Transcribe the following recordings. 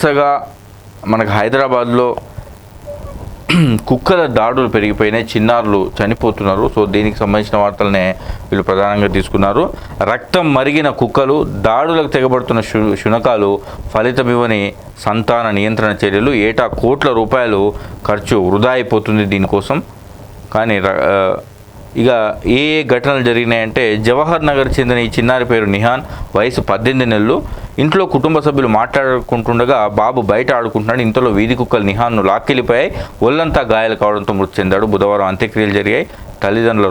వరుసగా మనకు హైదరాబాద్లో కుక్కల దాడులు పెరిగిపోయినాయి, చిన్నారులు చనిపోతున్నారు. సో దీనికి సంబంధించిన వార్తలనే వీళ్ళు ప్రధానంగా తీసుకున్నారు. రక్తం మరిగిన కుక్కలు, దాడులకు తెగబడుతున్న శునకాలు, ఫలితమివ్వని సంతాన నియంత్రణ చర్యలు, ఏటా కోట్ల రూపాయలు ఖర్చు వృధా అయిపోతుంది దీనికోసం. కానీ ఇక ఏ ఘటనలు జరిగినాయంటే, జవహర్ నగర్ చెందిన ఈ చిన్నారి పేరు నిహాన్, వయసు 18 నెలలు. ఇంట్లో కుటుంబ సభ్యులు మాట్లాడుకుంటుండగా బాబు బయట ఆడుకుంటున్నాడు. ఇంతలో వీధి కుక్కలు నిహాన్ను లాక్కెళ్ళిపోయాయి. ఒళ్ళంతా గాయాలు కావడంతో మృతి చెందాడు. బుధవారం అంత్యక్రియలు జరిగాయి. తల్లిదండ్రుల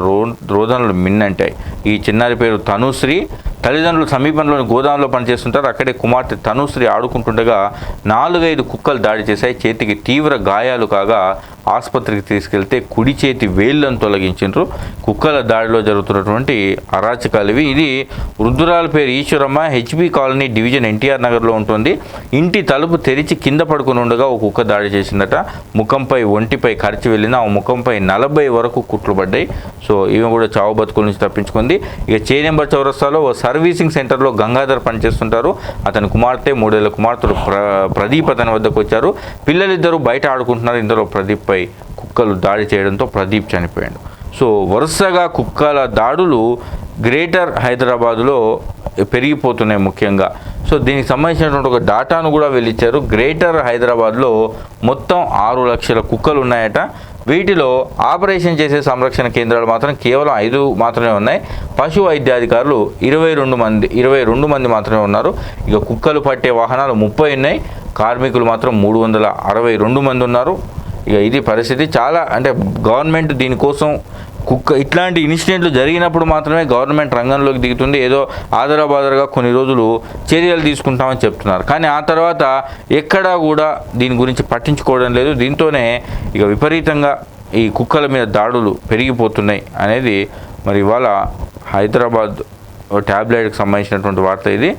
రోదనలు మిన్నంటాయి. ఈ చిన్నారి పేరు తనుశ్రీ. తల్లిదండ్రులు సమీపంలోని గోదాంలో పనిచేస్తుంటారు. అక్కడే కుమార్తె తనుశ్రీ ఆడుకుంటుండగా 4-5 కుక్కలు దాడి చేశాయి. చేతికి తీవ్ర గాయాలు కాగా ఆసుపత్రికి తీసుకెళ్తే కుడి చేతి వేళ్లను తొలగించారు. కుక్కల దాడిలో జరుగుతున్నటువంటి అరాచకాలు ఇవి. ఇది వృద్ధురాల పేరు Eswaramma, HB colony division NTR నగర్లో ఉంటుంది. ఇంటి తలుపు తెరిచి కింద పడుకుని ఉండగా ఒక కుక్క దాడి చేసిందట. ముఖంపై, ఒంటిపై కరిచి వెళ్ళింది. ఆ ముఖంపై 40 వరకు కుట్లు పడ్డాయి. సో ఈమె కూడా చావు బతుకుల నుంచి తప్పించుకుంది. ఇక చేనెంబర్ చౌరస్తాలో ఓ సర్వీసింగ్ సెంటర్లో గంగాధర్ పనిచేస్తుంటారు. అతని కుమార్తె, 3 ఏళ్ల కుమార్తెలు ప్రదీప్ అతని వద్దకు వచ్చారు. పిల్లలిద్దరూ బయట ఆడుకుంటున్నారు. ఇందులో ప్రదీప్పై కుక్కలు దాడి చేయడంతో ప్రదీప్ చనిపోయాడు. సో వరుసగా కుక్కల దాడులు గ్రేటర్ హైదరాబాదులో పెరిగిపోతున్నాయి ముఖ్యంగా. సో దీనికి సంబంధించినటువంటి ఒక డాటాను కూడా వెళ్ళిచ్చారు. గ్రేటర్ హైదరాబాద్లో మొత్తం 6 లక్షల కుక్కలు ఉన్నాయట. వీటిలో ఆపరేషన్ చేసే సంరక్షణ కేంద్రాలు మాత్రం కేవలం 5 మాత్రమే ఉన్నాయి. పశు వైద్యాధికారులు 22 మంది మాత్రమే ఉన్నారు. ఇక కుక్కలు పట్టే వాహనాలు 30 ఉన్నాయి. కార్మికులు మాత్రం 362 మంది ఉన్నారు. ఇక ఇది పరిస్థితి. చాలా అంటే గవర్నమెంట్ దీనికోసం ఇట్లాంటి ఇన్సిడెంట్లు జరిగినప్పుడు మాత్రమే గవర్నమెంట్ రంగంలోకి దిగుతుంది. ఏదో ఆదరాబాదరగా కొన్ని రోజులు చర్యలు తీసుకుంటామని చెప్తున్నారు. కానీ ఆ తర్వాత ఎక్కడా కూడా దీని గురించి పట్టించుకోవడం లేదు. దీంతోనే ఇక విపరీతంగా ఈ కుక్కల మీద దాడులు పెరిగిపోతున్నాయి అనేది మరి ఇవాళ హైదరాబాద్ ట్యాబ్లెట్కి సంబంధించినటువంటి వార్త ఇది.